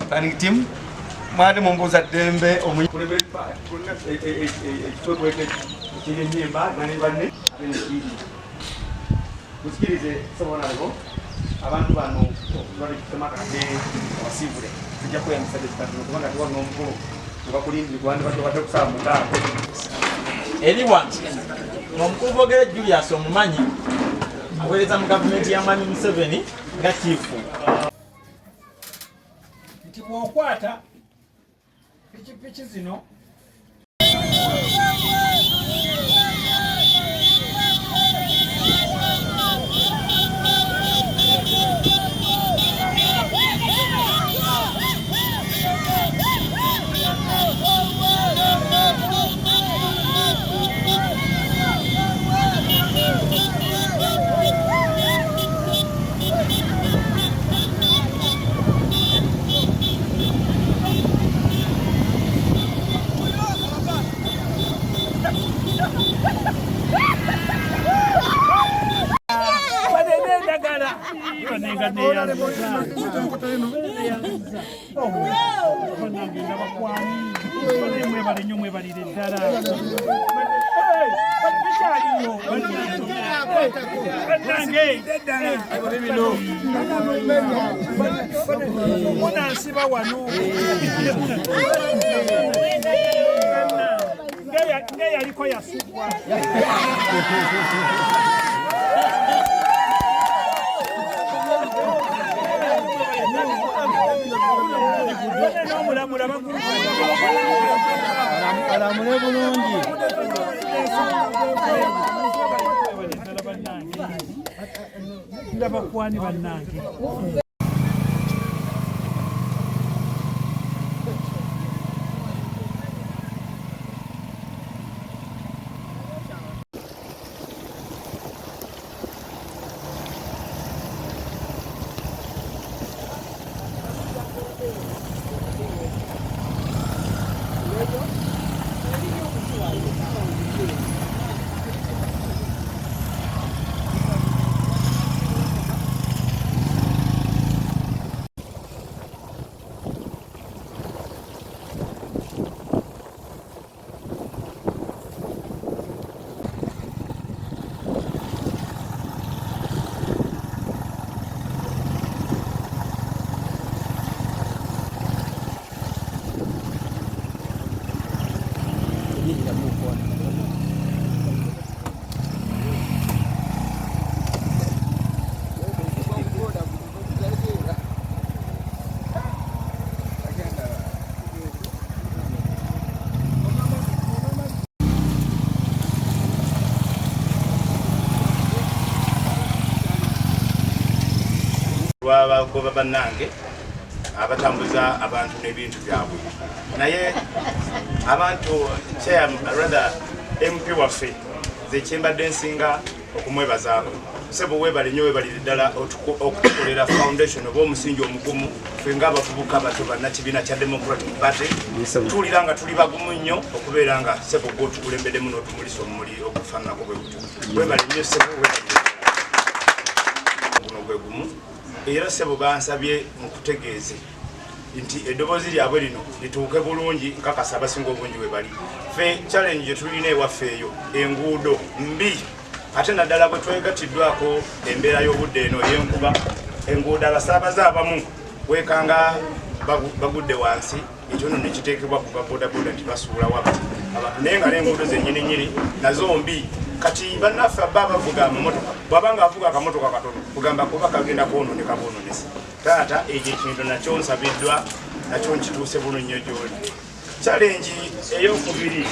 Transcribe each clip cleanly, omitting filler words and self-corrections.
Planning team, Madam Momboza Dembe, or we put a someone I go. I want to know what is the matter or see with it. The Japan said it's one at one home. Anyone, Mumakubo get Julia some money. Where is some government Yamani Museveni? Got you. Water, pitches, you know. Abagoba bannange abatambuza abantu n'ebintu byabwe naye abantu rather MP waffe ze kyembadde nsinga okumwebazaako sebo webale nnyo webalire ddala okutukolera foundation oba omusingi omugumu ffe ng'abavubuka bato bannakibiina kya Democratic Party tuwulira nga tuli bagumu nnyo okubeera nga sebo gw'otukulembeddemu n'otumulisa omumuli okufaananako bwe gutyo webale nnyo sebo guno gwe gumu era sebo bansabye mukutegeeze nti eddoboozi lyabwe lino lituuke bulungi nkakasa abasinga obungi we bali ffe challenge gye tulina ewaffe eyo enguudo mbi ate naddala bwe twegatiddwako embeera y'obudde eno ey'enkuba enguudo abasaabaze abamu weekanga bagudde wansi ekyo nno nekiteekebwa ku Boda Boda nti basuulawo abantu naye nga n'enguudo zennyininyini nazo mbi kati bannaffe abba bavuga amamotoka bw'abanga avuga akamotoka katono kugamba kuba kagenda kwonooneka bwonoonesa taata ekyo ekintu nakyo nsabiddwa nakyo nkituuse buno nnyo gy'oli challenge ey'okubiri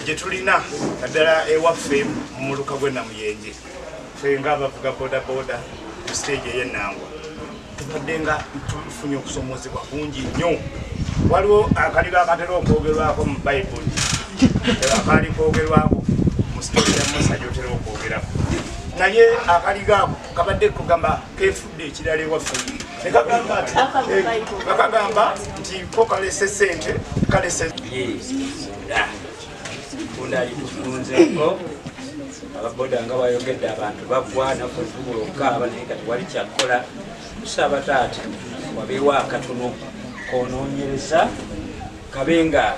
gye tulina naddala ewaffe mu muluka gw'e Namuyenje ffe ng'abavuga Boda Boda ku stage ey'ennangwa tubadde nga tufunye okusomozebwa kungi nnyo. Waliwo akaligo akatera okwogerwako mu bayibuli akali kwogerwako mu sitori ya Musa gy'otera okwogerako, naye akaligo ako kabadde kugamba kefudde ekirala ewaffe ne kakagamba nti ko kalese ssente kalese kundali tufunzeko ababoda nga bayogedde abantu bagwa naffe tubula okukaaba naye kati wali kyakukola tusaba taata wabeewo akatono konoonyereza kabe nga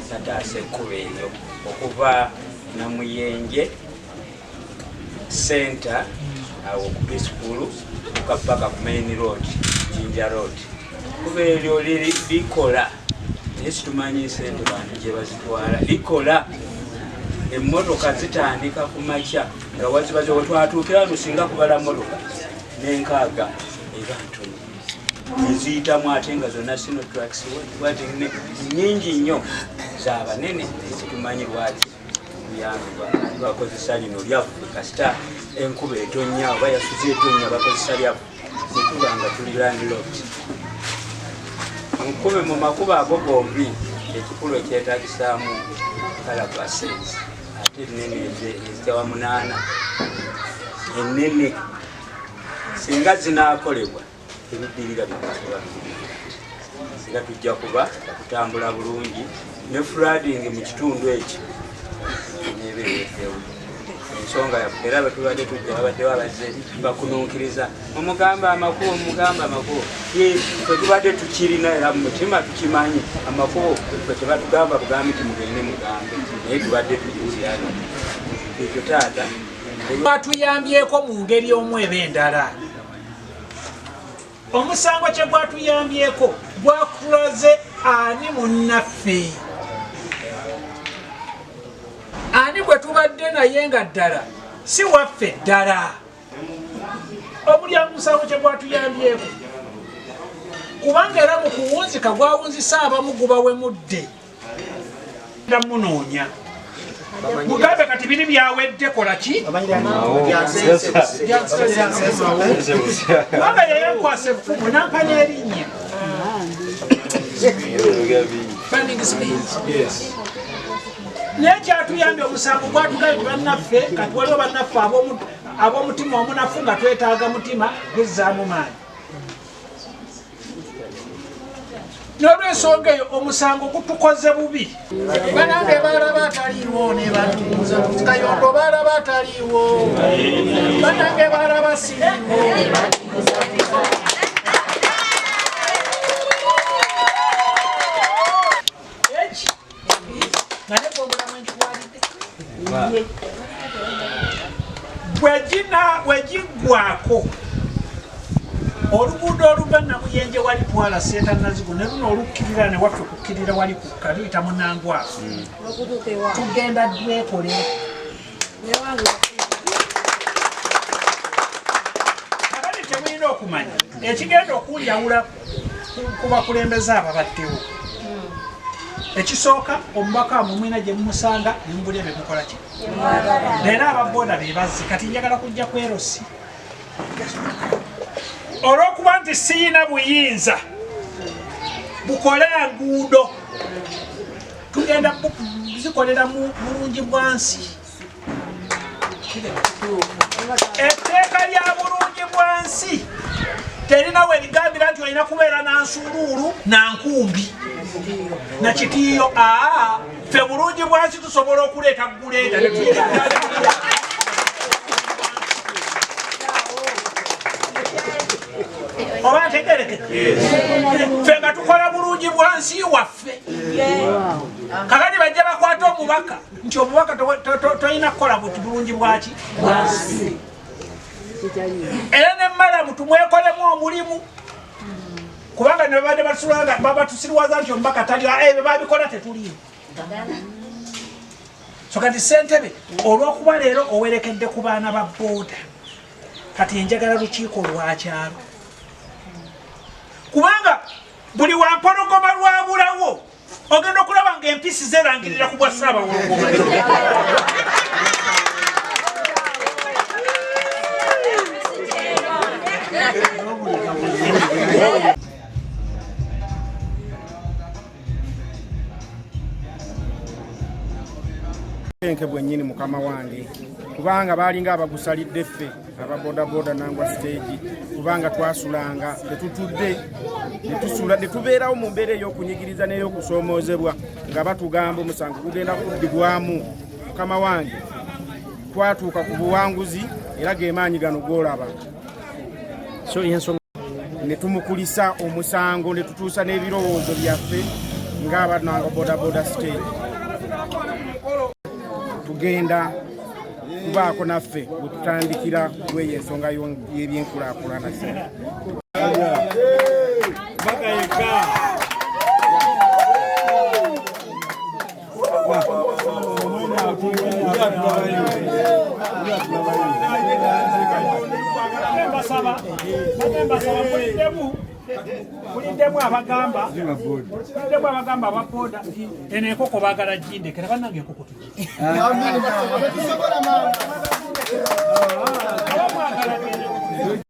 tataasa ekkuba eyo okuva Namuyenje center awo ku Peaceful okapaka ku Main Road Jinja Road kuba eryo likola naye situmanyi sente bantu gye bazitwala likola emmotoka zitandika ku makya nga wazibaze wetwatuukira lusinga kubala mmotoka n'enkaaga eba ntono eziyitamu ate nga zonna sinotraks wati nnyingi nnyo z'abanene ezitumanyi lwaki bakozesa lino lyavu kasita enkuba etonnya oba yasuze etonnya bakozesa lyavu netuba nga tuli landlocked. Nkube mu makubo ago gombi ekikulu ekyetagisaamu kalabases ate enene ezitawa 8 enene singa zinaakolebwa ebiddirira bikakola singa tujja kuba kutambula bulungi ne flooding mu kitundu ekyo nebeereetewo ensonga yaffe era betubadde tujja babadde babazze bakunuukiriza omugamba amakubo ffe tubadde tukirina era mu mutima tukimanyi amakubo ffe tebatugamba bugambi timugende mugambe naye tubadde tukizirana ekyo taata batuyambyeko mu ngeri omu eba endala. Omusango kye gwatuyambyeko gwakulaze ani munnaffe ani gwe tubadde naye nga ddala si waffe ddala. Omulyango musango kye gwatuyambyeko kubanga era mu kuwunzika gwawunzisa abamu guba we mudde munoonya mugambe kati biri byawedde kola ki kubanga yayankwasa effumu nampa n'erinnya naye kyatuyambye omusango gwatugambye bannaffe kati waliwo bannaffe ab'omutima omunafu nga twetaaga mutima guzzaamu maanyi. N'olw'ensonga eyo omusango gutukoze bubi. Banange balaba ataliiwo ne batuuza Kayondo balaba ataliiwo banange balaba siriiwo naye obulamu enkitwalidde bwegiggwako olugudo oluva Namuyenje wali twala seeta Nazigo ne luno olukkirira ne waffe kukkirira wali kukka luyita munangwafu tugenda twekole abali temulina okumanya ekigenda okunjawula ku bakulembeze ababaddewo. Ekisooka omubaka mumwina gye mumusanga ne mubulya be mukola ki era ababoda be bazzi kati njagala kujja kwerosi olw'okuba nti siyina buyinza bukole enguudo tugenda zikolera mu bulungi bwansi. Etteeka lya bulungi bwansi terina we ligambira nti olina kubeera na nsuuluulu na nkumbi na kitiiyo. Ffe bulungi bwansi tusobola okuleeta guleeta oba ntegereke ffe nga tukola bulungi bwansi waffe. Kakati bajja bakwata omubaka nti omubaka tolina kukola buti bulungi bwaki bwansi era nemmalamu tumwekolemu omulimu kubanga ne babadde batusirwaza nti omubaka tali be babikola tetuliyo. So kati ssentebe olw'okuba leero owerekedde ku baana ba booda kati njagala lukiiko lwakyalo kubanga buli wampologoma lwabulawo ogenda okulaba ng'empisi zerangirira ku bwa Ssaabawologoma. obusenke bwennyini mukama wange kubanga baalinga abagusalidde ffe ababoda boda nangwa stage kubanga twasulanga tetutudde ne tubeerawo mu mbeera ey'okunyigiriza n'ey'okusoomoozebwa nga batugamba omusango gugenda kuddibwamu mukama wange twatuuka ku buwanguzi era gemaanyi gano gwolaba so yensonga ne tumukulisa omusango ne tutuusa n'ebirowoozo byaffe ng'abananga boda boda stage tugenda kubaako naffe wetutandikira lweyo ensonga y'ebyenkulaakulana muliddemu abagamba ababoda eno enkoko baagala gindekera bannange enkoko tugi